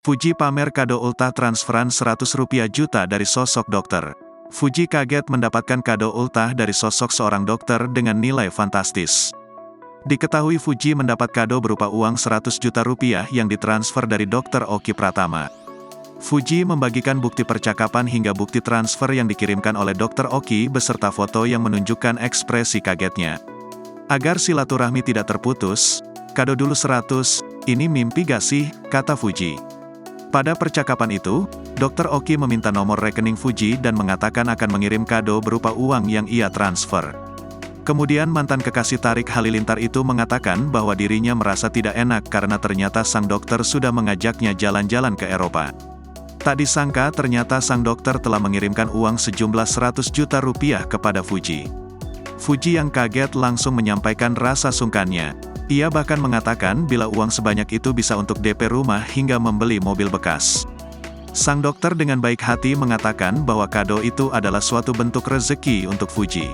Fuji pamer kado ultah transferan Rp100 juta dari sosok dokter. Fuji kaget mendapatkan kado ultah dari sosok seorang dokter dengan nilai fantastis. Diketahui Fuji mendapat kado berupa uang Rp100 juta yang ditransfer dari Dr. Oki Pratama. Fuji membagikan bukti percakapan hingga bukti transfer yang dikirimkan oleh Dr. Oki beserta foto yang menunjukkan ekspresi kagetnya. Agar silaturahmi tidak terputus, kado dulu 100, ini mimpi gak sih, kata Fuji. Pada percakapan itu, Dr. Oki meminta nomor rekening Fuji dan mengatakan akan mengirim kado berupa uang yang ia transfer. Kemudian mantan kekasih Tarik Halilintar itu mengatakan bahwa dirinya merasa tidak enak karena ternyata sang dokter sudah mengajaknya jalan-jalan ke Eropa. Tak disangka ternyata sang dokter telah mengirimkan uang sejumlah Rp100 juta kepada Fuji. Fuji yang kaget langsung menyampaikan rasa sungkannya. Ia bahkan mengatakan bila uang sebanyak itu bisa untuk DP rumah hingga membeli mobil bekas. Sang dokter dengan baik hati mengatakan bahwa kado itu adalah suatu bentuk rezeki untuk Fuji.